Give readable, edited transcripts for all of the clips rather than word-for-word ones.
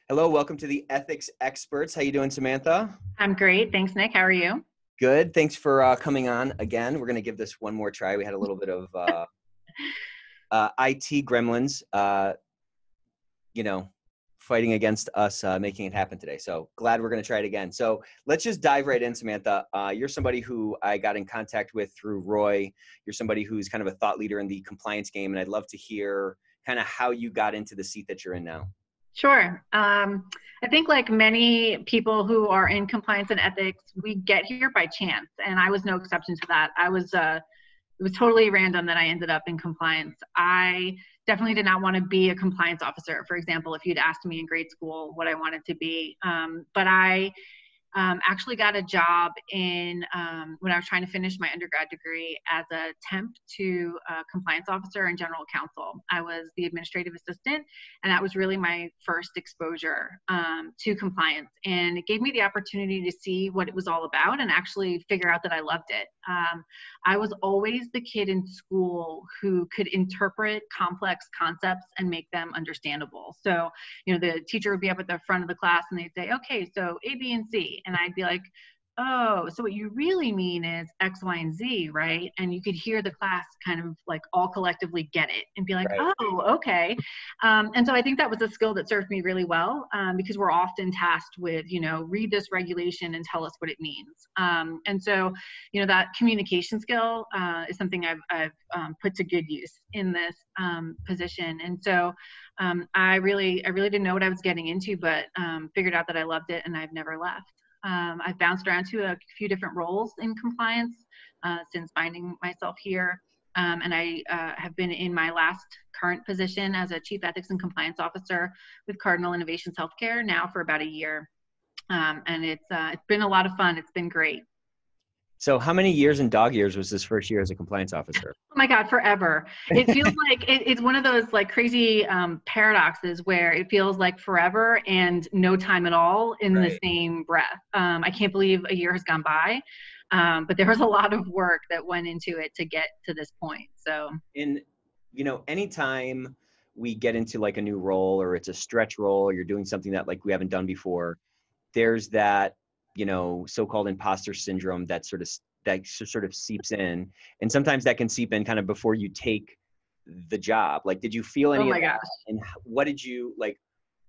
Hello, welcome to the Ethics Experts. How you doing, Samantha? I'm great. Thanks, Nick. How are you? Good. Thanks for coming on again. We're going to give this one more try. We had a little bit of IT gremlins, you know, fighting against us making it happen today. So glad we're going to try it again. So let's just dive right in, Samantha. You're somebody who I got in contact with through Roy. You're somebody who's kind of a thought leader in the compliance game, and I'd love to hear kind of how you got into the seat that you're in now. Sure. I think like many people who are in compliance and ethics, we get here by chance, and I was no exception to that. It was totally random that I ended up in compliance. I definitely did not want to be a compliance officer, for example, if you'd asked me in grade school what I wanted to be. But I actually got a job when I was trying to finish my undergrad degree as a temp to compliance officer and general counsel. I was the administrative assistant, and that was really my first exposure to compliance. And it gave me the opportunity to see what it was all about and actually figure out that I loved it. I was always the kid in school who could interpret complex concepts and make them understandable. So, the teacher would be up at the front of the class and they'd say, okay, so A, B, and C. And I'd be like, oh, so what you really mean is X, Y, and Z, right? And you could hear the class kind of like all collectively get it and be like, Right. oh, okay. And so I think that was a skill that served me really well because we're often tasked with, read this regulation and tell us what it means. And so, that communication skill is something I've put to good use in this position. And so I really didn't know what I was getting into, but figured out that I loved it and I've never left. I've bounced around to a few different roles in compliance since finding myself here. And I have been in my last current position as a Chief Ethics and Compliance Officer with Cardinal Innovations Healthcare now for about a year. And it's been a lot of fun. It's been great. So how many years in dog years was this first year as a compliance officer? Oh my God, forever. It feels like it's one of those like crazy paradoxes where it feels like forever and no time at all in the same breath. I can't believe a year has gone by, but there was a lot of work that went into it to get to this point. So, anytime we get into like a new role or it's a stretch role or you're doing something that like we haven't done before, there's that so-called imposter syndrome that sort of seeps in, and sometimes that can seep in kind of before you take the job. Like, did you feel any of that? And what did you like?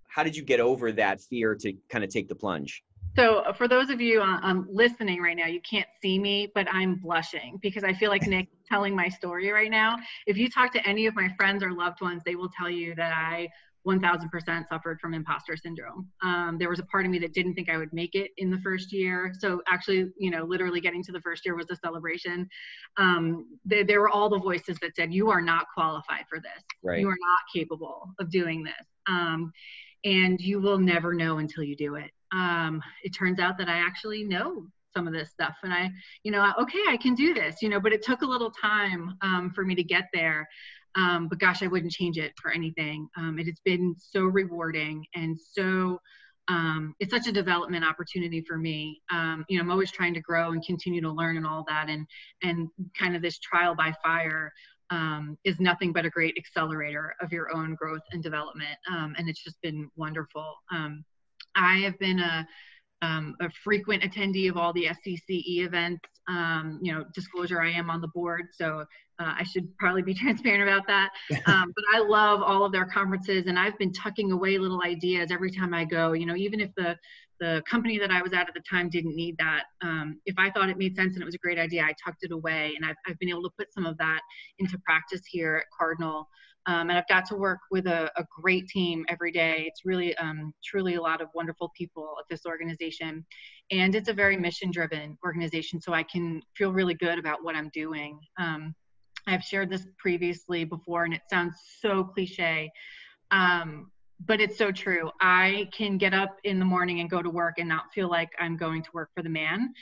How did you get over that fear to kind of take the plunge? So for those of you listening right now, you can't see me, but I'm blushing because I feel like Nick telling my story right now. If you talk to any of my friends or loved ones, they will tell you that I 1000% suffered from imposter syndrome. There was a part of me that didn't think I would make it in the first year. So actually, literally getting to the first year was a celebration. There were all the voices that said, you are not qualified for this. Right. You are not capable of doing this. And you will never know until you do it. It turns out that I actually know some of this stuff and okay, I can do this, but it took a little time for me to get there. But gosh, I wouldn't change it for anything. It has been so rewarding and so it's such a development opportunity for me. I'm always trying to grow and continue to learn and all that. And kind of this trial by fire is nothing but a great accelerator of your own growth and development. And it's just been wonderful. I have been a frequent attendee of all the SCCE events. Disclosure, I am on the board, so I should probably be transparent about that. But I love all of their conferences, and I've been tucking away little ideas every time I go. Even if the company that I was at the time didn't need that, if I thought it made sense and it was a great idea, I tucked it away, and I've been able to put some of that into practice here at Cardinal. And I've got to work with a great team every day. It's really, truly a lot of wonderful people at this organization. And it's a very mission-driven organization, so I can feel really good about what I'm doing. I've shared this previously before, and it sounds so cliche, but it's so true. I can get up in the morning and go to work and not feel like I'm going to work for the man,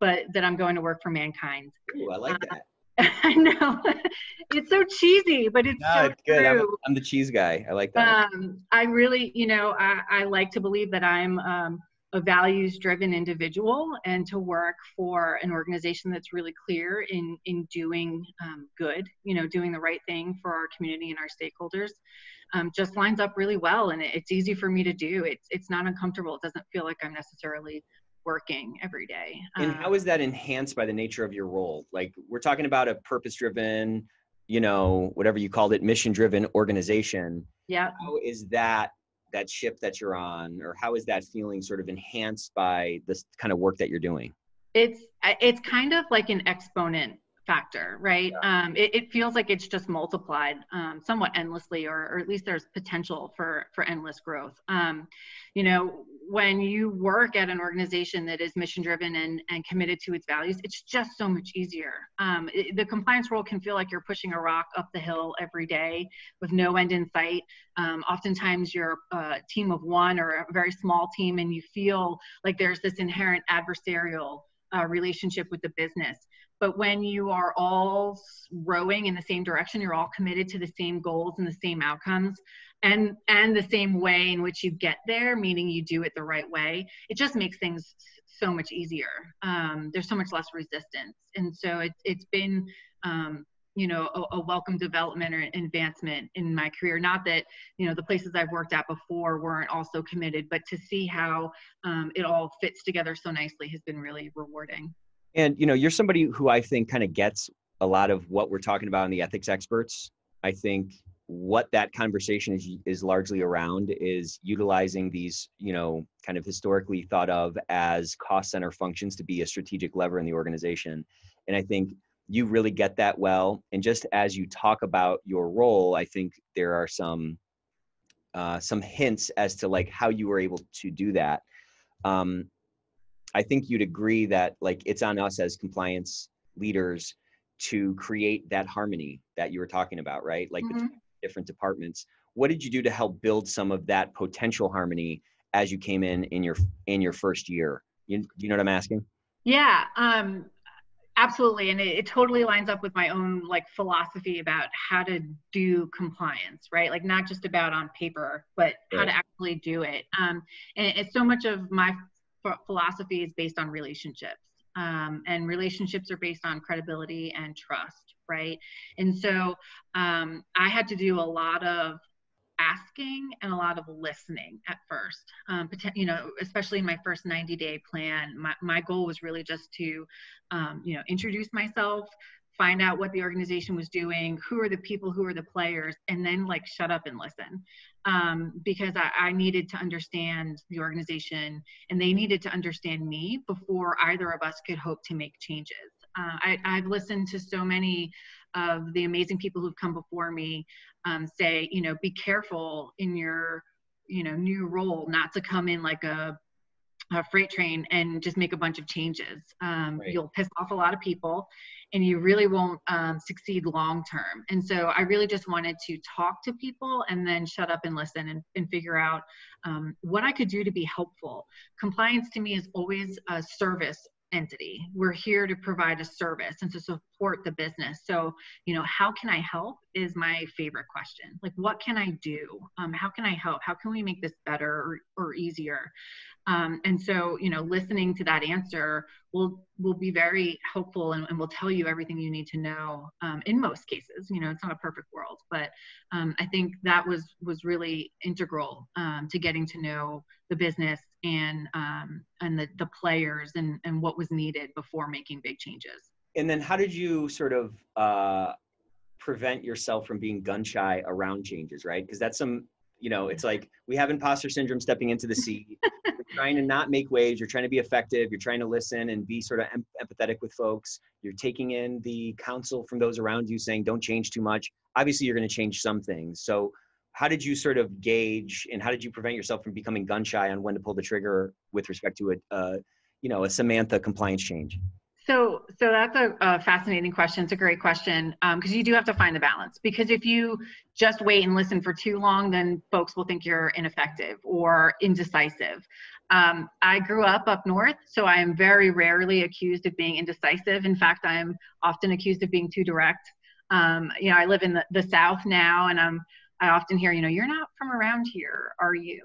but that I'm going to work for mankind. Ooh, I like that. I know it's so cheesy, but it's so good. true. I'm the cheese guy. I like that. I really, I like to believe that I'm a values-driven individual, and to work for an organization that's really clear in doing good, doing the right thing for our community and our stakeholders. just lines up really well, and it's easy for me to do. It's not uncomfortable. It doesn't feel like I'm necessarily working every day. And how is that enhanced by the nature of your role? Like, we're talking about a purpose-driven, whatever you called it, mission-driven organization. Yeah. How is that ship that you're on, or how is that feeling sort of enhanced by this kind of work that you're doing? It's kind of like an exponent factor, right? Yeah. It feels like it's just multiplied somewhat endlessly, or at least there's potential for endless growth. When you work at an organization that is mission driven and committed to its values, it's just so much easier. The compliance role can feel like you're pushing a rock up the hill every day with no end in sight. Oftentimes you're a team of one or a very small team, and you feel like there's this inherent adversarial relationship with the business. But when you are all rowing in the same direction, you're all committed to the same goals and the same outcomes, and the same way in which you get there, meaning you do it the right way, it just makes things so much easier. There's so much less resistance. And so it's been a welcome development or advancement in my career. Not that, the places I've worked at before weren't also committed, but to see how it all fits together so nicely has been really rewarding. And, you're somebody who I think kind of gets a lot of what we're talking about in the ethics experts. I think what that conversation is largely around is utilizing these, kind of historically thought of as cost center functions to be a strategic lever in the organization. And I think you really get that well. And just as you talk about your role, I think there are some hints as to like how you were able to do that. I think you'd agree that like it's on us as compliance leaders to create that harmony that you were talking about, right? Like between different departments. What did you do to help build some of that potential harmony as you came in your first year? Do you know what I'm asking? Yeah, absolutely. And it totally lines up with my own like philosophy about how to do compliance, right? Like not just about on paper, but how to actually do it. And it's so much of my philosophy is based on relationships. And relationships are based on credibility and trust, right? And so I had to do a lot of asking and a lot of listening at first. Especially in my first 90-day plan, my goal was really just to, introduce myself, find out what the organization was doing, who are the people, who are the players, and then like shut up and listen. Because I needed to understand the organization and they needed to understand me before either of us could hope to make changes. I've listened to so many of the amazing people who've come before me say, be careful in your, new role, not to come in like a freight train and just make a bunch of changes. Right. You'll piss off a lot of people and you really won't succeed long term. And so I really just wanted to talk to people and then shut up and listen and figure out what I could do to be helpful. Compliance to me is always a service entity. We're here to provide a service and to support the business. So, how can I help is my favorite question. Like, what can I do? How can I help? How can we make this better or easier? And so, listening to that answer will be very helpful and will tell you everything you need to know in most cases. It's not a perfect world, but I think that was really integral to getting to know the business and the players and what was needed before making big changes. And then how did you sort of prevent yourself from being gun shy around changes, right? Because that's it's like we have imposter syndrome stepping into the seat. You're trying to not make waves. You're trying to be effective. You're trying to listen and be sort of empathetic with folks. You're taking in the counsel from those around you saying, don't change too much. Obviously, you're going to change some things. So how did you sort of gauge and how did you prevent yourself from becoming gun shy on when to pull the trigger with respect to a Samantha compliance change? So that's a fascinating question. It's a great question because you do have to find the balance. Because if you just wait and listen for too long, then folks will think you're ineffective or indecisive. I grew up north, so I am very rarely accused of being indecisive. In fact, I'm often accused of being too direct. I live in the South now, and I often hear, you're not from around here, are you?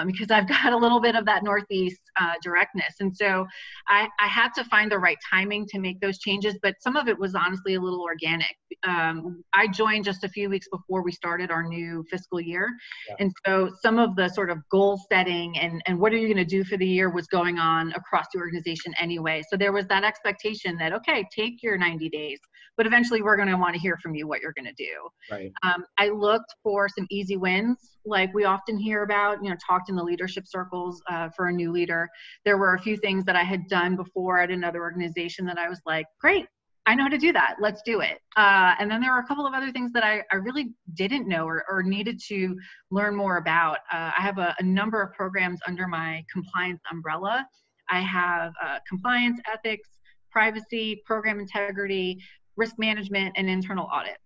Because I've got a little bit of that Northeast directness. And so I had to find the right timing to make those changes, but some of it was honestly a little organic. I joined just a few weeks before we started our new fiscal year. Yeah. And so some of the sort of goal setting and what are you going to do for the year was going on across the organization anyway. So there was that expectation that, okay, take your 90 days, but eventually we're going to want to hear from you what you're going to do. Right. I looked for some easy wins, like we often hear about, talked in the leadership circles for a new leader. There were a few things that I had done before at another organization that I was like, great, I know how to do that. Let's do it. And then there were a couple of other things that I really didn't know or needed to learn more about. I have a number of programs under my compliance umbrella. I have compliance, ethics, privacy, program integrity, risk management, and internal audit.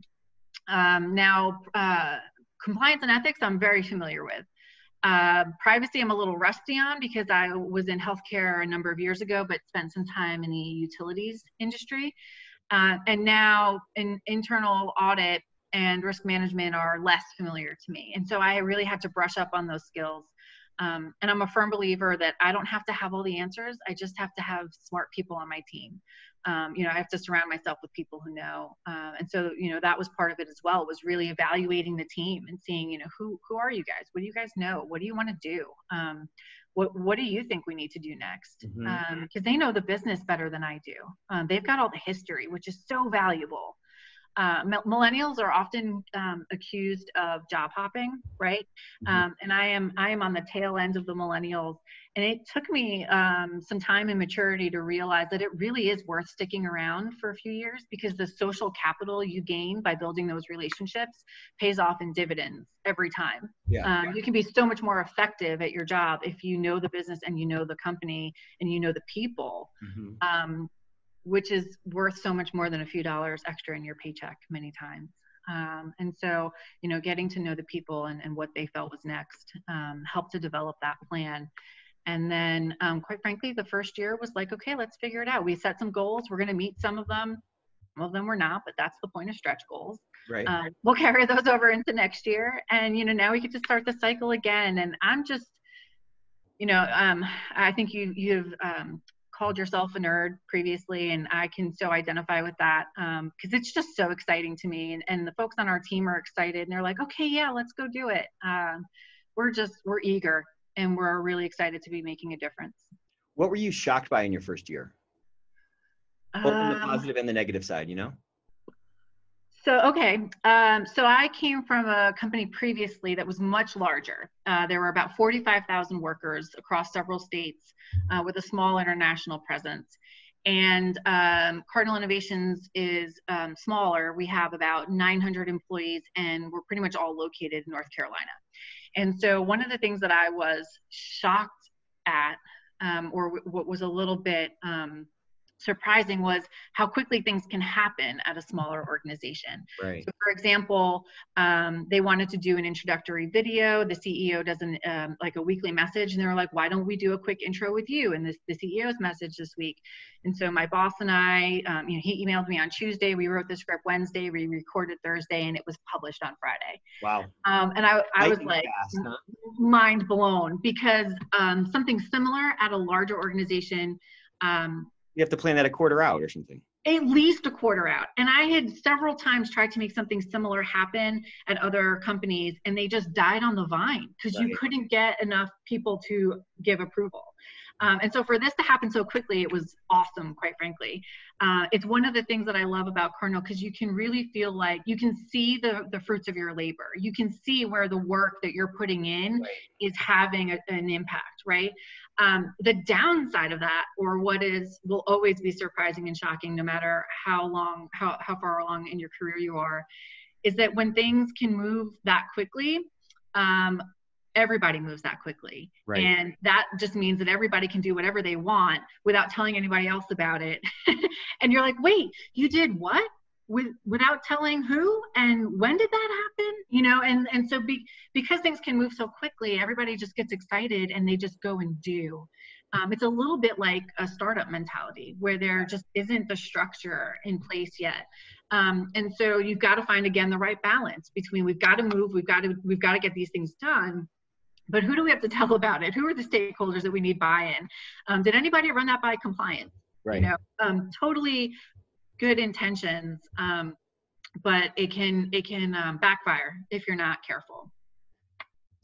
Now, compliance and ethics, I'm very familiar with. Privacy, I'm a little rusty on because I was in healthcare a number of years ago, but spent some time in the utilities industry. And now in internal audit and risk management are less familiar to me. And so I really had to brush up on those skills. And I'm a firm believer that I don't have to have all the answers. I just have to have smart people on my team. I have to surround myself with people who know. And so, that was part of it as well, was really evaluating the team and seeing, who are you guys? What do you guys know? What do you want to do? What do you think we need to do next? Because they know the business better than I do. They've got all the history, which is so valuable. Millennials are often accused of job hopping, right? And I am on the tail end of the millennials. And it took me some time and maturity to realize that it really is worth sticking around for a few years, because the social capital you gain by building those relationships pays off in dividends every time. You can be so much more effective at your job if you know the business and you know the company and you know the people. Which is worth so much more than a few dollars extra in your paycheck many times. And so, getting to know the people and what they felt was next helped to develop that plan. And then, quite frankly, the first year was like, okay, let's figure it out. We set some goals. We're going to meet some of them. Some of them we're not, but that's the point of stretch goals. Right. We'll carry those over into next year. And, now we get to start the cycle again. And I'm just, I think you've called yourself a nerd previously, and I can so identify with that because it's just so exciting to me, and the folks on our team are excited, and they're like, okay, yeah, let's go do it. We're eager, and we're really excited to be making a difference. What were you shocked by in your first year? Both on the positive and the negative side, So I came from a company previously that was much larger. There were about 45,000 workers across several states with a small international presence. And Cardinal Innovations is smaller. We have about 900 employees, and we're pretty much all located in North Carolina. And so one of the things that I was shocked at, or what was a little bit surprising, was how quickly things can happen at a smaller organization. Right. So for example, they wanted to do an introductory video. The CEO does like a weekly message, and they were like, why don't we do a quick intro with you and the CEO's message this week? And so my boss and I, he emailed me on Tuesday, we wrote the script Wednesday, we recorded Thursday, and it was published on Friday. Wow. And I was like, fast, huh? Mind blown, because something similar at a larger organization, you have to plan that a quarter out or something. At least a quarter out. And I had several times tried to make something similar happen at other companies, and they just died on the vine because you couldn't get enough people to give approval. And so for this to happen so quickly, it was awesome, quite frankly. It's one of the things that I love about Cardinal, because you can really feel like you can see the fruits of your labor. You can see where the work that you're putting in is having an impact, right? The downside of that, or will always be surprising and shocking, no matter how far along in your career you are, is that when things can move that quickly, everybody moves that quickly. Right. And that just means that everybody can do whatever they want without telling anybody else about it. And you're like, wait, you did what? Without telling who? And when did that happen? And so because things can move so quickly, everybody just gets excited and they just go and do. It's a little bit like a startup mentality where there just isn't the structure in place yet. And so you've got to find, again, the right balance between we've got to move, we've got to get these things done. But who do we have to tell about it? Who are the stakeholders that we need buy-in? Did anybody run that by compliance? Right. Totally good intentions. but it can backfire if you're not careful.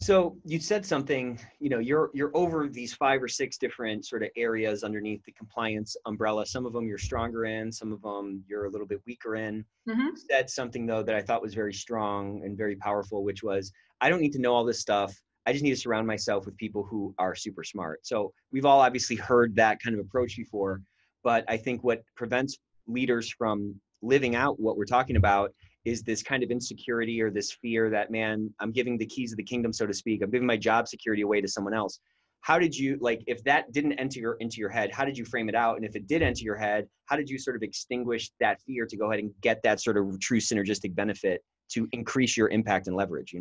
So you said something, you're over these 5 or 6 different sort of areas underneath the compliance umbrella. Some of them you're stronger in, some of them you're a little bit weaker in. Mm-hmm. You said something though that I thought was very strong and very powerful, which was, I don't need to know all this stuff. I just need to surround myself with people who are super smart. So we've all obviously heard that kind of approach before, but I think what prevents leaders from living out what we're talking about is this kind of insecurity or this fear that, man, I'm giving the keys of the kingdom, so to speak. I'm giving my job security away to someone else. How did you, like, if that didn't enter into your head, how did you frame it out? And if it did enter your head, how did you sort of extinguish that fear to go ahead and get that sort of true synergistic benefit to increase your impact and leverage,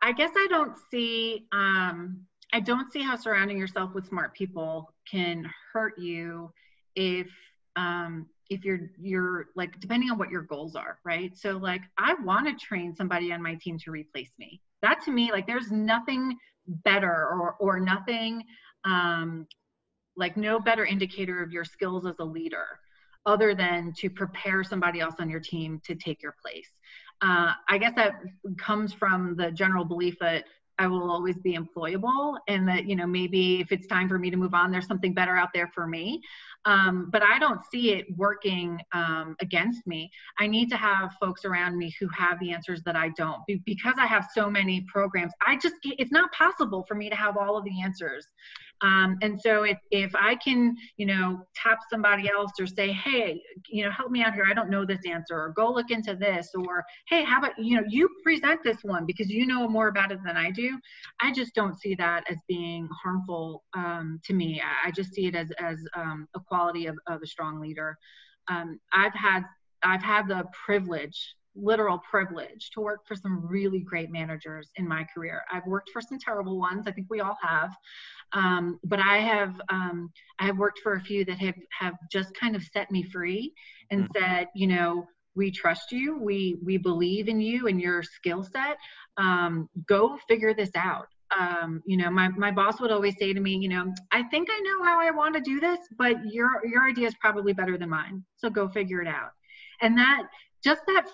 I guess I don't see how surrounding yourself with smart people can hurt you if you're like, depending on what your goals are, right? So like, I want to train somebody on my team to replace me. That to me, like, there's nothing better or nothing, like no better indicator of your skills as a leader other than to prepare somebody else on your team to take your place. I guess that comes from the general belief that I will always be employable, and that, maybe if it's time for me to move on, there's something better out there for me. But I don't see it working against me. I need to have folks around me who have the answers that I don't. Because I have so many programs, it's not possible for me to have all of the answers. And so if I can, tap somebody else or say, hey, help me out here, I don't know this answer, or go look into this, or hey, how about, you present this one because you know more about it than I do. I just don't see that as being harmful to me. I just see it as a quality of a strong leader. I've had the privilege, literal privilege, to work for some really great managers in my career. I've worked for some terrible ones. I think we all have. But I have worked for a few that have just kind of set me free and said, we trust you. We believe in you and your skill set. Go figure this out. My boss would always say to me, I think I know how I want to do this, but your idea is probably better than mine. So go figure it out. And that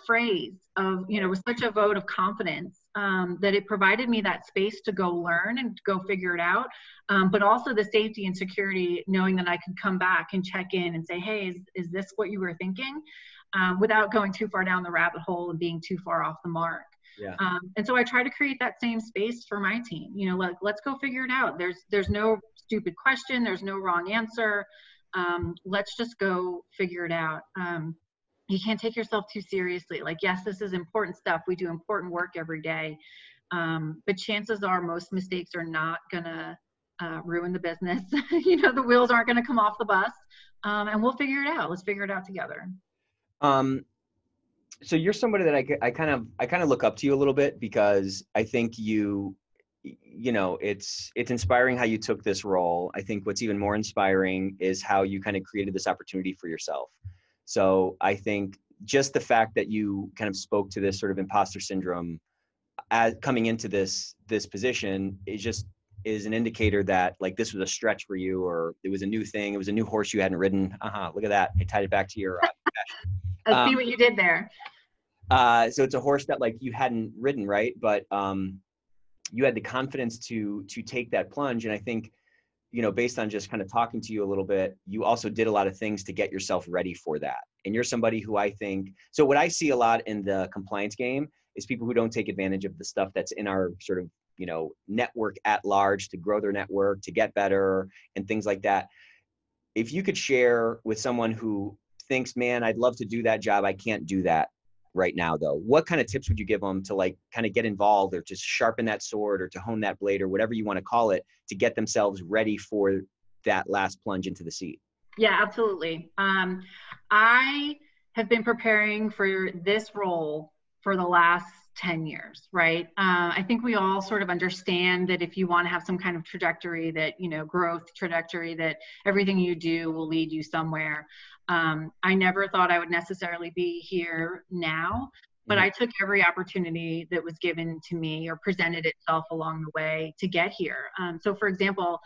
phrase of, was such a vote of confidence, that it provided me that space to go learn and go figure it out. But also the safety and security, knowing that I could come back and check in and say, hey, is this what you were thinking? Without going too far down the rabbit hole and being too far off the mark. Yeah. And so I try to create that same space for my team. Let's go figure it out. There's no stupid question. There's no wrong answer. Let's just go figure it out. You can't take yourself too seriously. Like, yes, this is important stuff. We do important work every day. But chances are most mistakes are not gonna ruin the business. The wheels aren't gonna come off the bus. And we'll figure it out. Let's figure it out together. So you're somebody that I kind of look up to you a little bit, because I think it's inspiring how you took this role. I think what's even more inspiring is how you kind of created this opportunity for yourself. So I think just the fact that you kind of spoke to this sort of imposter syndrome as coming into this position is an indicator that, like, this was a stretch for you, or it was a new thing. It was a new horse you hadn't ridden. Look at that. I tied it back to your I see what you did there. So it's a horse that, like, you hadn't ridden, right? But you had the confidence to take that plunge. And I think, based on just kind of talking to you a little bit, you also did a lot of things to get yourself ready for that. And you're somebody who I think, so what I see a lot in the compliance game is people who don't take advantage of the stuff that's in our sort of, network at large, to grow their network, to get better and things like that. If you could share with someone who thinks, man, I'd love to do that job, I can't do that right now though, what kind of tips would you give them to, like, kind of get involved, or to sharpen that sword, or to hone that blade, or whatever you want to call it, to get themselves ready for that last plunge into the seat? Yeah, absolutely. I have been preparing for this role for the last 10 years, right? I think we all sort of understand that if you want to have some kind of trajectory, that, growth trajectory, that everything you do will lead you somewhere. I never thought I would necessarily be here now, but I took every opportunity that was given to me or presented itself along the way to get here. So for example,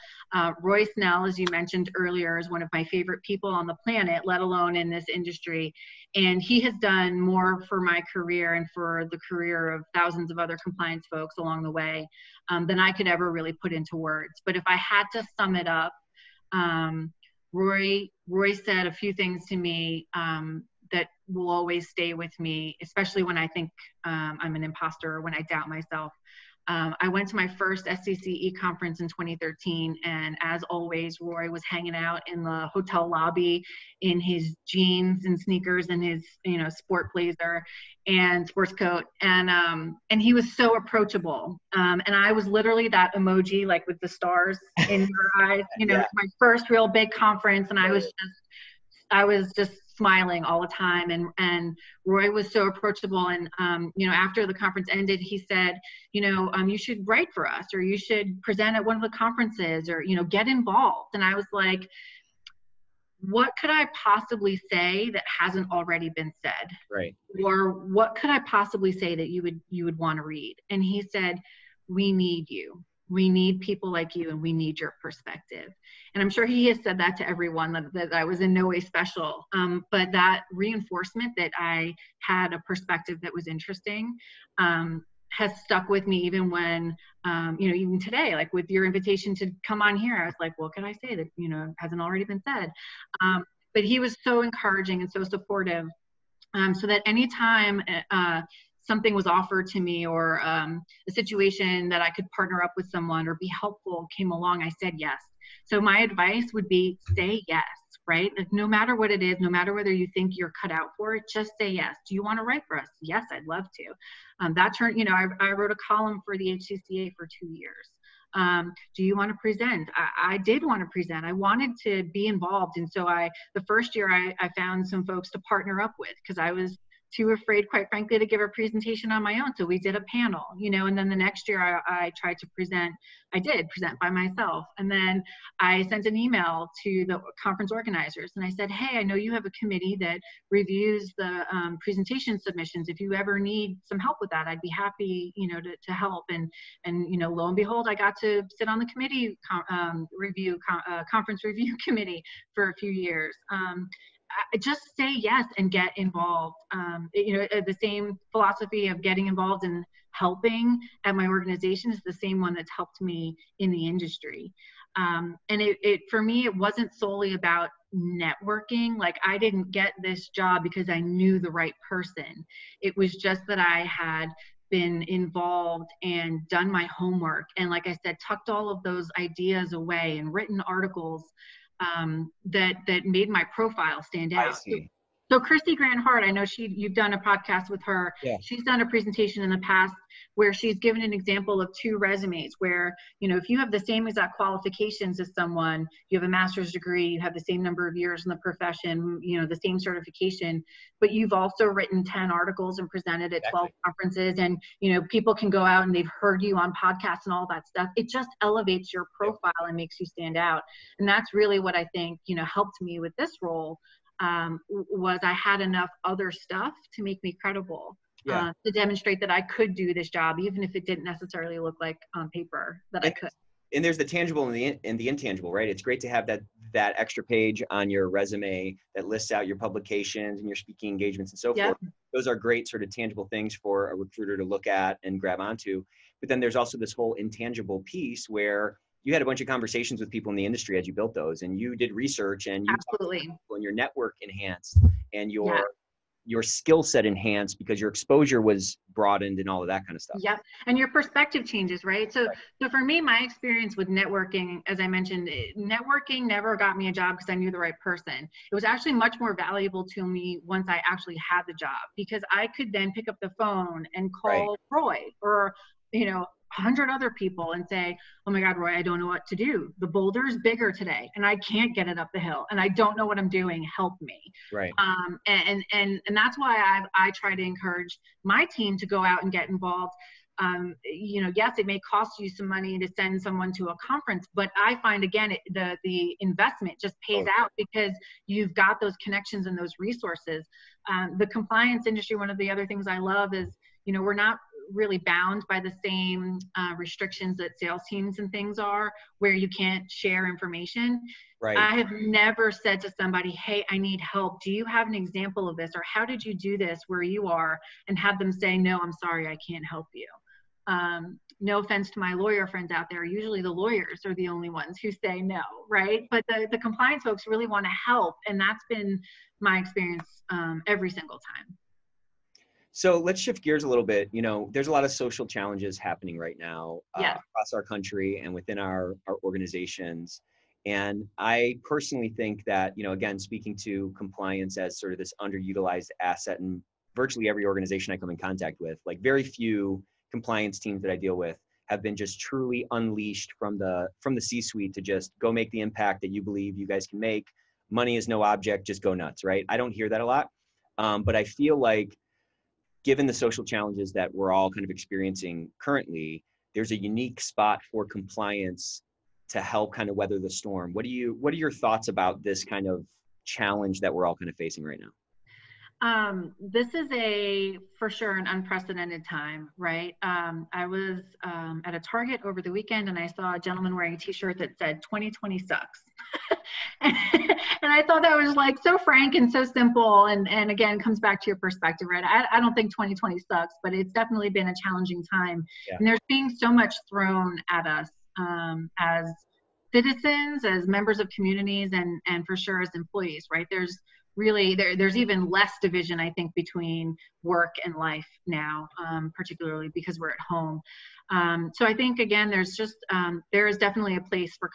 Roy Snell, as you mentioned earlier, is one of my favorite people on the planet, let alone in this industry. And he has done more for my career and for the career of thousands of other compliance folks along the way than I could ever really put into words. But if I had to sum it up, Roy said a few things to me that will always stay with me, especially when I think I'm an imposter or when I doubt myself. I went to my first SCCE conference in 2013, and as always, Roy was hanging out in the hotel lobby in his jeans and sneakers and his, sport blazer and sports coat, and he was so approachable. And I was literally that emoji, like with the stars in her eyes. Yeah. My first real big conference, and I was just smiling all the time. And Roy was so approachable. And, after the conference ended, he said, you should write for us, or you should present at one of the conferences, or, get involved. And I was like, what could I possibly say that hasn't already been said? Right. Or what could I possibly say that you would want to read? And he said, we need you. We need people like you, and we need your perspective. And I'm sure he has said that to everyone, that I was in no way special. But that reinforcement that I had a perspective that was interesting has stuck with me even when, even today, like with your invitation to come on here, I was like, what can I say that, hasn't already been said? But he was so encouraging and so supportive, so that anytime something was offered to me, or a situation that I could partner up with someone or be helpful came along, I said yes. So my advice would be say yes, right? Like, no matter what it is, no matter whether you think you're cut out for it, just say yes. Do you want to write for us? Yes, I'd love to. I wrote a column for the HCCA for 2 years. Do you want to present? I did want to present. I wanted to be involved. And so the first year I found some folks to partner up with, because I was too afraid, quite frankly, to give a presentation on my own. So we did a panel, and then the next year I tried to present. I did present by myself. And then I sent an email to the conference organizers, and I said, hey, I know you have a committee that reviews the presentation submissions. If you ever need some help with that, I'd be happy, to help. And lo and behold, I got to sit on the committee conference review committee for a few years. Just say yes and get involved. The same philosophy of getting involved and helping at my organization is the same one that's helped me in the industry. And for me, it wasn't solely about networking. Like, I didn't get this job because I knew the right person. It was just that I had been involved and done my homework. And like I said, tucked all of those ideas away and written articles that made my profile stand out. So Christy Grant Hart, I know you've done a podcast with her. Yeah. She's done a presentation in the past where she's given an example of 2 resumes where, if you have the same exact qualifications as someone, you have a master's degree, you have the same number of years in the profession, the same certification, but you've also written 10 articles and presented at 12 conferences, and, people can go out and they've heard you on podcasts and all that stuff. It just elevates your profile and makes you stand out. And that's really what I think, helped me with this role. Was I had enough other stuff to make me credible, to demonstrate that I could do this job, even if it didn't necessarily look like on paper that I could. And there's the tangible and the intangible, right? It's great to have that extra page on your resume that lists out your publications and your speaking engagements and so forth. Those are great sort of tangible things for a recruiter to look at and grab onto. But then there's also this whole intangible piece where you had a bunch of conversations with people in the industry as you built those, and you did research, and you Absolutely. and your network enhanced, and your skill set enhanced because your exposure was broadened and all of that kind of stuff. Yep. And your perspective changes, right? So for me, my experience with networking, as I mentioned, networking never got me a job because I knew the right person. It was actually much more valuable to me once I actually had the job, because I could then pick up the phone and call Roy or, 100 other people and say, oh my God, Roy, I don't know what to do. The boulder is bigger today and I can't get it up the hill and I don't know what I'm doing. Help me. Right. And that's why I try to encourage my team to go out and get involved. Yes, it may cost you some money to send someone to a conference, but I find, again, the investment just pays out because you've got those connections and those resources. The compliance industry, one of the other things I love is, we're not really bound by the same restrictions that sales teams and things are, where you can't share information. Right. I have never said to somebody, hey, I need help. Do you have an example of this? Or how did you do this where you are? And have them say, no, I'm sorry, I can't help you. No offense to my lawyer friends out there. Usually the lawyers are the only ones who say no, right? But the compliance folks really want to help. And that's been my experience every single time. So let's shift gears a little bit. There's a lot of social challenges happening right now across our country and within our organizations. And I personally think that, again, speaking to compliance as sort of this underutilized asset in virtually every organization I come in contact with, like very few compliance teams that I deal with have been just truly unleashed from the C-suite to just go make the impact that you believe you guys can make. Money is no object, just go nuts, right? I don't hear that a lot. But I feel like given the social challenges that we're all kind of experiencing currently, there's a unique spot for compliance to help kind of weather the storm. What are your thoughts about this kind of challenge that we're all kind of facing right now? This is for sure an unprecedented time, right? I was at a Target over the weekend and I saw a gentleman wearing a t-shirt that said 2020 sucks. And I thought that was like so frank and so simple. And again, comes back to your perspective, right? I don't think 2020 sucks, but it's definitely been a challenging time. Yeah. And there's being so much thrown at us as citizens, as members of communities, and for sure as employees, right? There's even less division, I think, between work and life now, particularly because we're at home. So I think, again, there is definitely a place for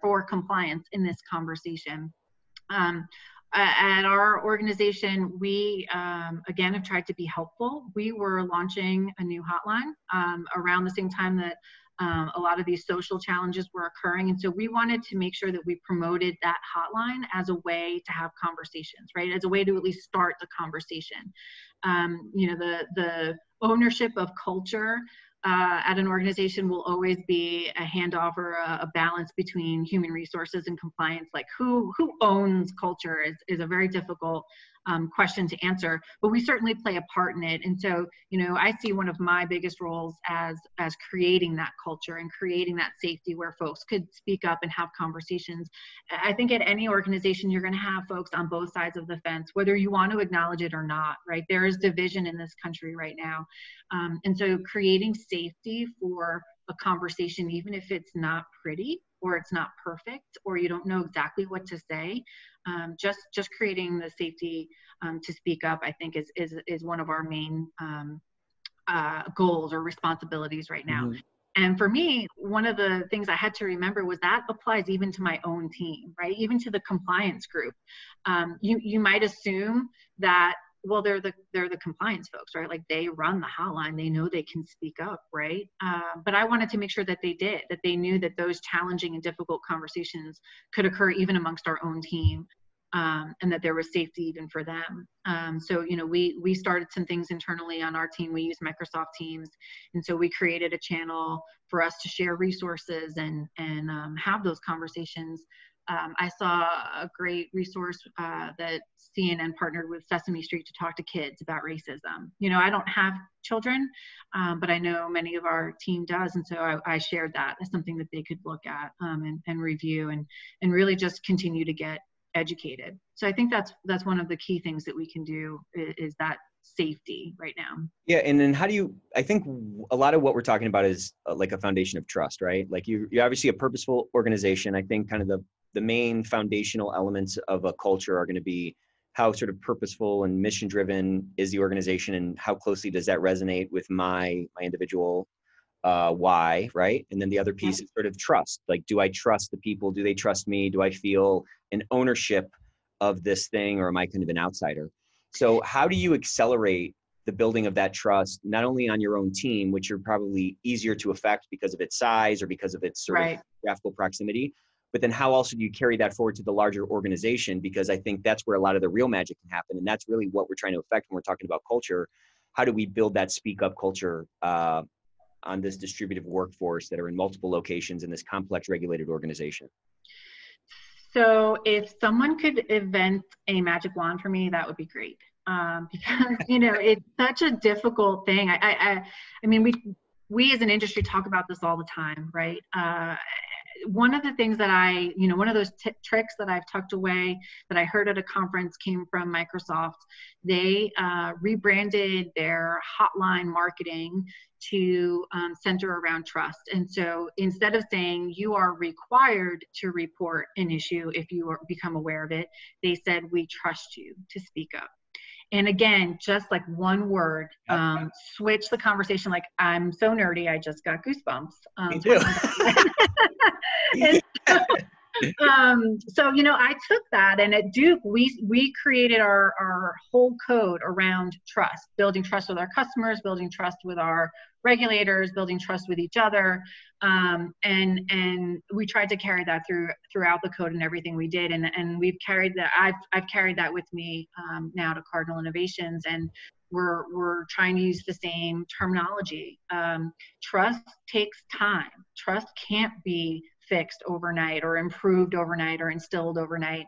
for compliance in this conversation. At our organization, we, again, have tried to be helpful. We were launching a new hotline around the same time that a lot of these social challenges were occurring. And so we wanted to make sure that we promoted that hotline as a way to have conversations, right? As a way to at least start the conversation. The ownership of culture at an organization will always be a handoff or a balance between human resources and compliance. Like who owns culture is a very difficult question to answer, but we certainly play a part in it. And so, I see one of my biggest roles as creating that culture and creating that safety where folks could speak up and have conversations. I think at any organization, you're going to have folks on both sides of the fence, whether you want to acknowledge it or not, right? There is division in this country right now. And so creating safety for a conversation, even if it's not pretty or it's not perfect or you don't know exactly what to say, just creating the safety to speak up, I think is one of our main goals or responsibilities right now. Mm-hmm. And for me, one of the things I had to remember was that applies even to my own team, right? Even to the compliance group. You might assume that, well, they're the compliance folks, right? Like they run the hotline, they know they can speak up, right? But I wanted to make sure that they did, that they knew that those challenging and difficult conversations could occur even amongst our own team, and that there was safety even for them. So, we started some things internally on our team. We use Microsoft Teams. And so we created a channel for us to share resources and have those conversations. I saw a great resource that CNN partnered with Sesame Street to talk to kids about racism. I don't have children, but I know many of our team does. And so I shared that as something that they could look at and review and really just continue to get educated. So I think that's one of the key things that we can do is that safety right now. Yeah. And then I think a lot of what we're talking about is like a foundation of trust, right? Like you're obviously a purposeful organization. I think kind of the main foundational elements of a culture are going to be how sort of purposeful and mission driven is the organization and how closely does that resonate with my individual why, right? And then the other piece is sort of trust. Like, do I trust the people? Do they trust me? Do I feel an ownership of this thing, or am I kind of an outsider? So how do you accelerate the building of that trust, not only on your own team, which are probably easier to affect because of its size or because of its sort of geographical proximity, but then how else do you carry that forward to the larger organization? Because I think that's where a lot of the real magic can happen. And that's really what we're trying to affect when we're talking about culture. how do we build that speak up culture on this distributive workforce that are in multiple locations in this complex regulated organization? So if someone could invent a magic wand for me, that would be great. Because, it's such a difficult thing. I mean, we as an industry talk about this all the time, right? One of the things that one of those tricks that I've tucked away that I heard at a conference came from Microsoft. They rebranded their hotline marketing to center around trust. And so instead of saying you are required to report an issue if you become aware of it, they said we trust you to speak up. And again, just like one word, switch the conversation. Like, I'm so nerdy, I just got goosebumps. Me too. So, I took that, and at Duke, we created our whole code around trust, building trust with our customers, building trust with our regulators, building trust with each other. And we tried to carry that throughout the code and everything we did. And we've carried that. I've carried that with me now to Cardinal Innovations, and we're trying to use the same terminology. Trust takes time. Trust can't be fixed overnight or improved overnight or instilled overnight.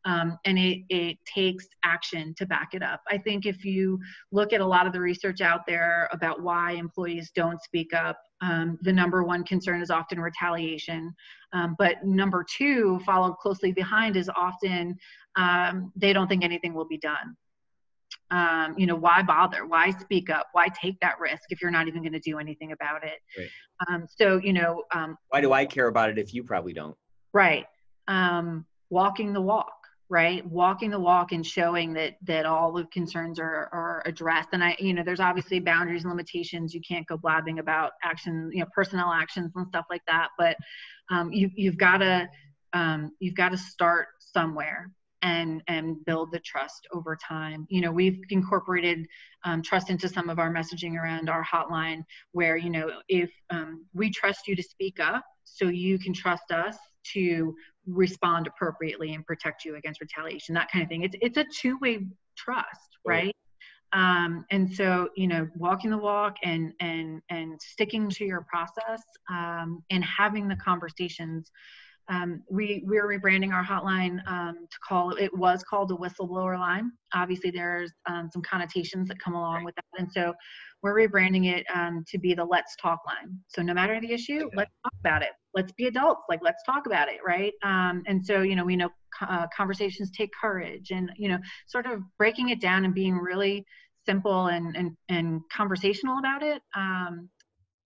And it takes action to back it up. I think if you look at a lot of the research out there about why employees don't speak up, the number one concern is often retaliation. But number two, followed closely behind, is often they don't think anything will be done. Why bother? Why speak up? Why take that risk if you're not even going to do anything about it? Right. Why do I care about it if you probably don't? Right. Walking the walk, right? Walking the walk and showing that all the concerns are addressed. And there's obviously boundaries and limitations. You can't go blabbing about action, personnel actions and stuff like that. But you've got to start somewhere and build the trust over time. We've incorporated trust into some of our messaging around our hotline, where, if we trust you to speak up, so you can trust us to respond appropriately and protect you against retaliation, that kind of thing. It's a two-way trust, right? And so, walking the walk and sticking to your process, and having the conversations. We're rebranding our hotline it was called a whistleblower line. Obviously there's some connotations that come along with that. And so we're rebranding it to be the Let's Talk line. So no matter the issue, let's talk about it. Let's be adults. Like, let's talk about it. Right. And so, we know conversations take courage, and, sort of breaking it down and being really simple and conversational about it.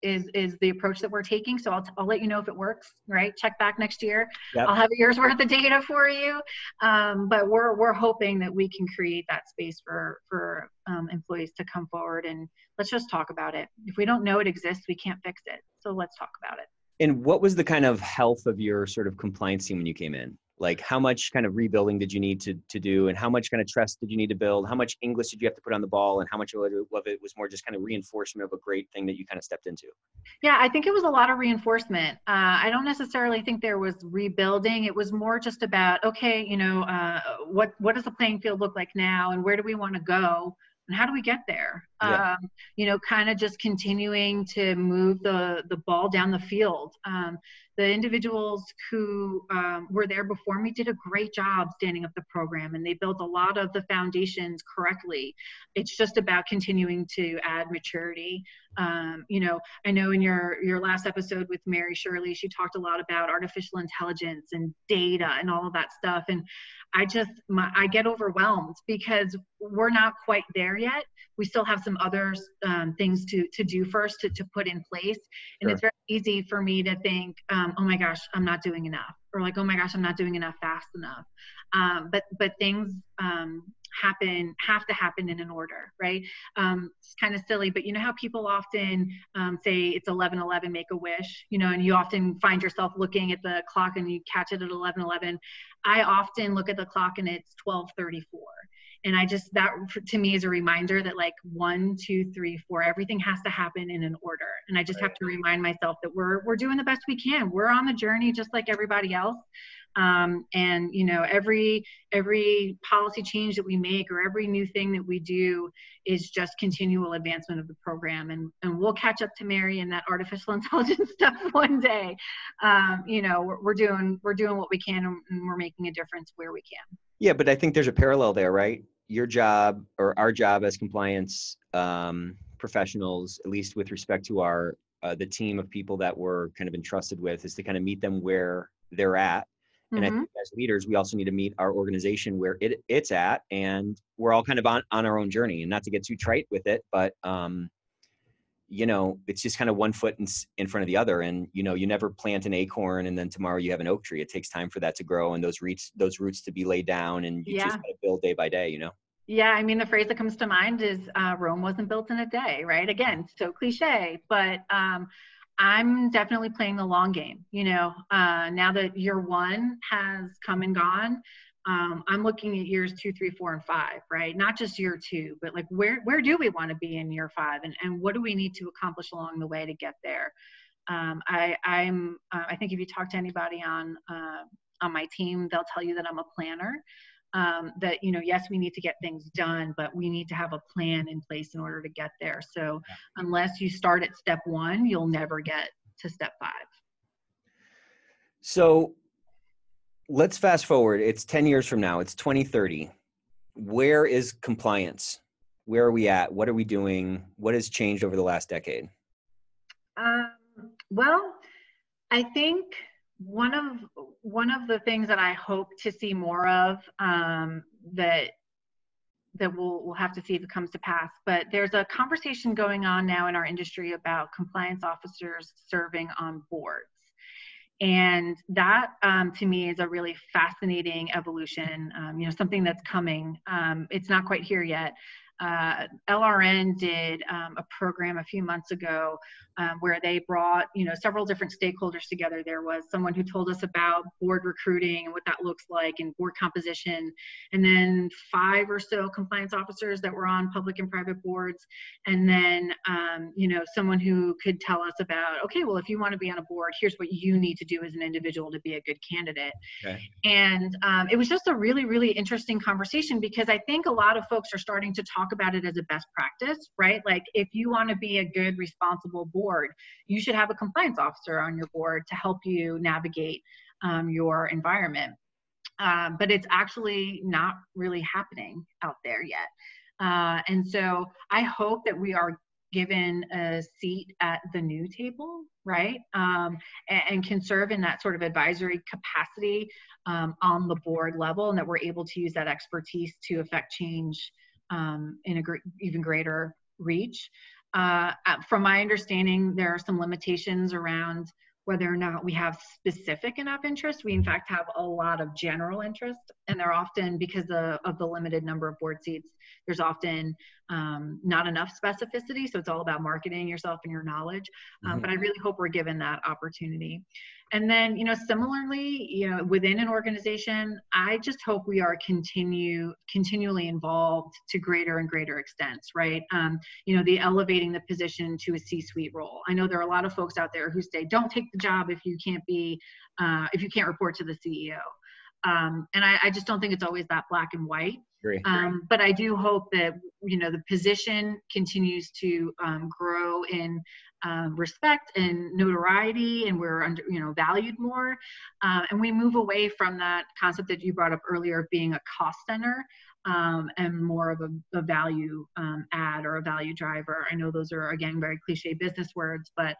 Is the approach that we're taking. So I'll let you know if it works, right? Check back next year. Yep. I'll have a year's worth of data for you. But we're hoping that we can create that space for employees to come forward, and let's just talk about it. If we don't know it exists, we can't fix it. So let's talk about it. And what was the kind of health of your sort of compliance team when you came in? Like, how much kind of rebuilding did you need to do, and how much kind of trust did you need to build? How much English did you have to put on the ball, and how much of it was more just kind of reinforcement of a great thing that you kind of stepped into? Yeah, I think it was a lot of reinforcement. I don't necessarily think there was rebuilding. It was more just about, okay, what does the playing field look like now, and where do we want to go? And how do we get there? Yeah. Kind of just continuing to move the ball down the field. The individuals who were there before me did a great job standing up the program, and they built a lot of the foundations correctly. It's just about continuing to add maturity. I know in your last episode with Mary Shirley, she talked a lot about artificial intelligence and data and all of that stuff. And I get overwhelmed because we're not quite there yet. We still have some other things to do first to put in place. And Sure. It's very easy for me to think, oh my gosh, I'm not doing enough. Or like, oh my gosh, I'm not doing enough fast enough. But things have to happen in an order, right? It's kind of silly, but you know how people often say it's 11:11, make a wish, and you often find yourself looking at the clock and you catch it at 11:11. I often look at the clock and it's 12:34. And that to me is a reminder that, like, 1, 2, 3, 4, everything has to happen in an order. And I just have to remind myself that we're doing the best we can. We're on the journey just like everybody else. And, you know, every policy change that we make or every new thing that we do is just continual advancement of the program. And we'll catch up to Mary and that artificial intelligence stuff one day. You know, we're doing what we can, and we're making a difference where we can. Yeah, but I think there's a parallel there, right? Your job or our job as compliance professionals, at least with respect to our the team of people that we're kind of entrusted with, is to kind of meet them where they're at. And I think as leaders, we also need to meet our organization where it's at, and we're all kind of on our own journey. And not to get too trite with it, but you know, it's just kind of one foot in front of the other. And, you know, you never plant an acorn and then tomorrow you have an oak tree. It takes time for that to grow and those roots to be laid down, and you just gotta build day by day, you know? Yeah, I mean, the phrase that comes to mind is Rome wasn't built in a day, right? Again, so cliche, but I'm definitely playing the long game. You know, now that year one has come and gone, I'm looking at years 2, 3, 4, and 5, right? Not just year 2, but like where do we want to be in year 5, and what do we need to accomplish along the way to get there? I think if you talk to anybody on my team, they'll tell you that I'm a planner. That, you know, yes, we need to get things done, but we need to have a plan in place in order to get there. So unless you start at step 1, you'll never get to step 5. So let's fast forward. It's 10 years from now. It's 2030. Where is compliance? Where are we at? What are we doing? What has changed over the last decade? Well, I think one of the things that I hope to see more of, that we'll have to see if it comes to pass, but there's a conversation going on now in our industry about compliance officers serving on boards. And that, to me, is a really fascinating evolution, you know, something that's coming. It's not quite here yet. LRN did a program a few months ago where they brought, you know, several different stakeholders together. There was someone who told us about board recruiting and what that looks like and board composition, and then 5 or so compliance officers that were on public and private boards, and then you know, someone who could tell us about, okay, well, if you want to be on a board, here's what you need to do as an individual to be a good candidate. Okay. And it was just a really, really interesting conversation, because I think a lot of folks are starting to talk about it as a best practice, right? Like, if you want to be a good, responsible board, you should have a compliance officer on your board to help you navigate your environment. But it's actually not really happening out there yet. And so I hope that we are given a seat at the new table, right? And can serve in that sort of advisory capacity on the board level, and that we're able to use that expertise to affect change in a even greater reach. From my understanding, there are some limitations around whether or not we have specific enough interest. We in fact have a lot of general interest, and they're often, because of the limited number of board seats, there's often not enough specificity. So it's all about marketing yourself and your knowledge. But I really hope we're given that opportunity. And then, you know, similarly, you know, within an organization, I just hope we are continually involved to greater and greater extents, right? You know, the elevating the position to a C-suite role. I know there are a lot of folks out there who say, don't take the job if you can't report to the CEO. And I just don't think it's always that black and white. But I do hope that, you know, the position continues to grow in respect and notoriety, and we're valued more, and we move away from that concept that you brought up earlier of being a cost center, and more of a value add or a value driver. I know those are, again, very cliche business words, but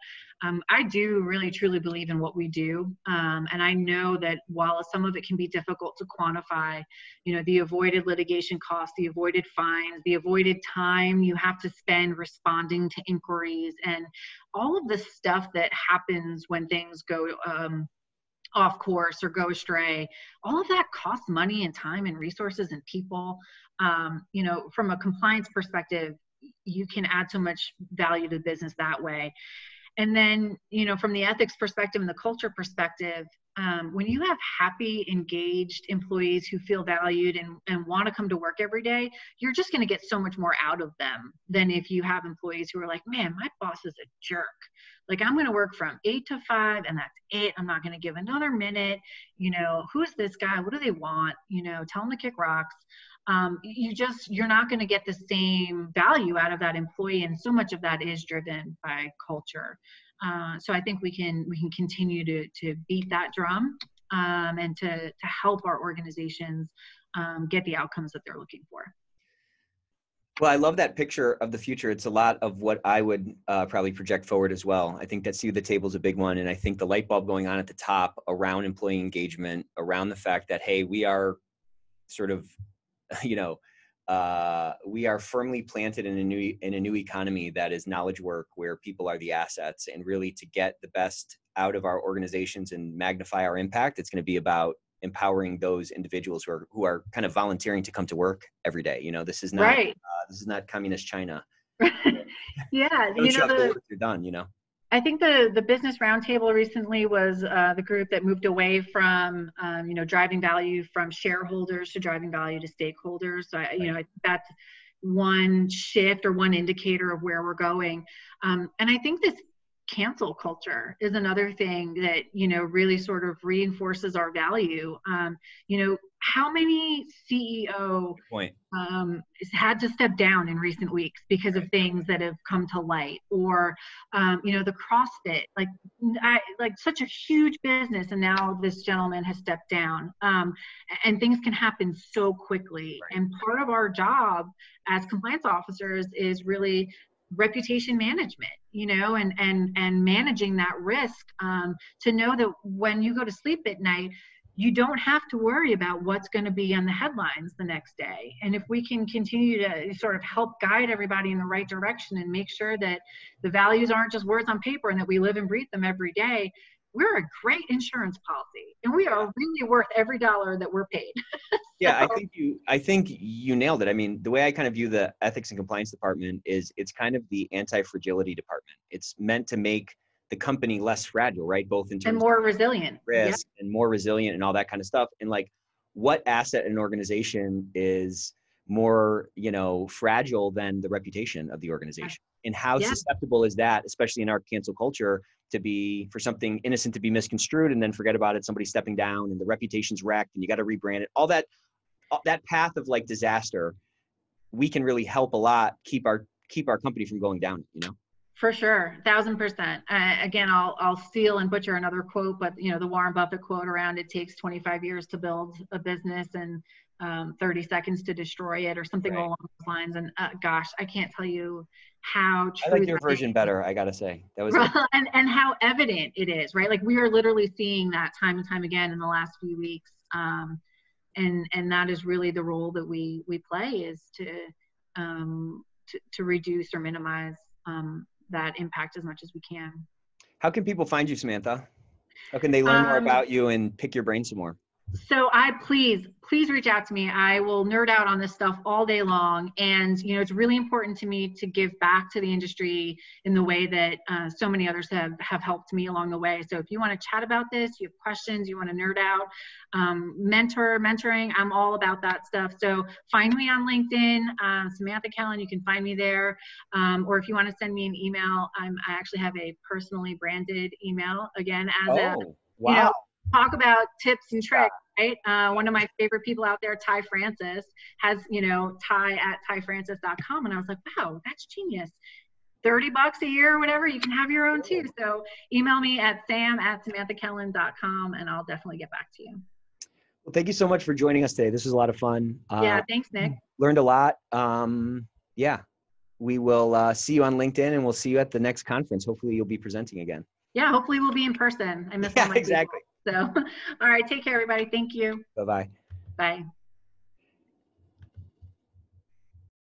I do really truly believe in what we do, and I know that while some of it can be difficult to quantify, you know, the avoided litigation costs, the avoided fines, the avoided time you have to spend responding to inquiries, and all of the stuff that happens when things go off course or go astray, all of that costs money and time and resources and people. You know, from a compliance perspective, you can add so much value to the business that way. And then, you know, from the ethics perspective and the culture perspective, when you have happy, engaged employees who feel valued and want to come to work every day, you're just going to get so much more out of them than if you have employees who are like, man, my boss is a jerk. Like, I'm going to work from 8 to 5 and that's it. I'm not going to give another minute. You know, who's this guy? What do they want? You know, tell them to kick rocks. You're not going to get the same value out of that employee. And so much of that is driven by culture. So I think we can continue to beat that drum, and to help our organizations get the outcomes that they're looking for. Well, I love that picture of the future. It's a lot of what I would probably project forward as well. I think that seat at the table is a big one. And I think the light bulb going on at the top around employee engagement, around the fact that, hey, we are sort of, you know, we are firmly planted in a new economy that is knowledge work, where people are the assets, and really to get the best out of our organizations and magnify our impact, it's going to be about empowering those individuals who are kind of volunteering to come to work every day. You know, this is not Right. This is not communist China. Yeah, Don't you show know, up to work, you're done. You know. I think the Business Roundtable recently was the group that moved away from you know, driving value from shareholders to driving value to stakeholders. So you know, that's one shift or one indicator of where we're going. And I think this cancel culture is another thing that, you know, really sort of reinforces our value. You know, how many CEO had to step down in recent weeks because of things that have come to light, or you know, the CrossFit, like such a huge business, and now this gentleman has stepped down, and things can happen so quickly. And part of our job as compliance officers is really reputation management, you know, and managing that risk, to know that when you go to sleep at night, you don't have to worry about what's going to be on the headlines the next day. And if we can continue to sort of help guide everybody in the right direction and make sure that the values aren't just words on paper and that we live and breathe them every day, we're a great insurance policy, and we are really worth every dollar that we're paid. Yeah, I think you nailed it. I mean, the way I kind of view the ethics and compliance department is it's kind of the anti-fragility department. It's meant to make the company less fragile, right? Both in terms and more resilient, of risk and more resilient and all that kind of stuff. And like, what asset in an organization is more, you know, fragile than the reputation of the organization? And how susceptible is that, especially in our cancel culture, to be for something innocent to be misconstrued and then forget about it, somebody stepping down and the reputation's wrecked and you got to rebrand it, all that path of like disaster. We can really help a lot keep our company from going down, you know. For sure, 1,000%. Again, I'll steal and butcher another quote, but you know, the Warren Buffett quote around it takes 25 years to build a business and 30 seconds to destroy it, or something along those lines. And gosh, I can't tell you how true. I like your version better, I gotta say. That was and how evident it is, right? Like, we are literally seeing that time and time again in the last few weeks. And that is really the role that we play, is to reduce or minimize that impact as much as we can. How can people find you, Samantha? How can they learn more about you and pick your brain some more? So please reach out to me. I will nerd out on this stuff all day long. And, you know, it's really important to me to give back to the industry in the way that so many others have helped me along the way. So if you want to chat about this, you have questions, you want to nerd out, mentoring, I'm all about that stuff. So find me on LinkedIn, Samantha Kellen, you can find me there. Or if you want to send me an email, I actually have a personally branded email, again, as you know, talk about tips and tricks, right? One of my favorite people out there, Ty Francis, has, you know, ty@tyfrancis.com. And I was like, wow, that's genius. $30 a year or whatever, you can have your own too. So email me at sam@samanthakellen.com and I'll definitely get back to you. Well, thank you so much for joining us today. This was a lot of fun. Yeah, thanks, Nick. Learned a lot. Yeah, we will see you on LinkedIn, and we'll see you at the next conference. Hopefully you'll be presenting again. Yeah, hopefully we'll be in person. I miss all my people. So, all right, take care, everybody. Thank you. Bye-bye. Bye.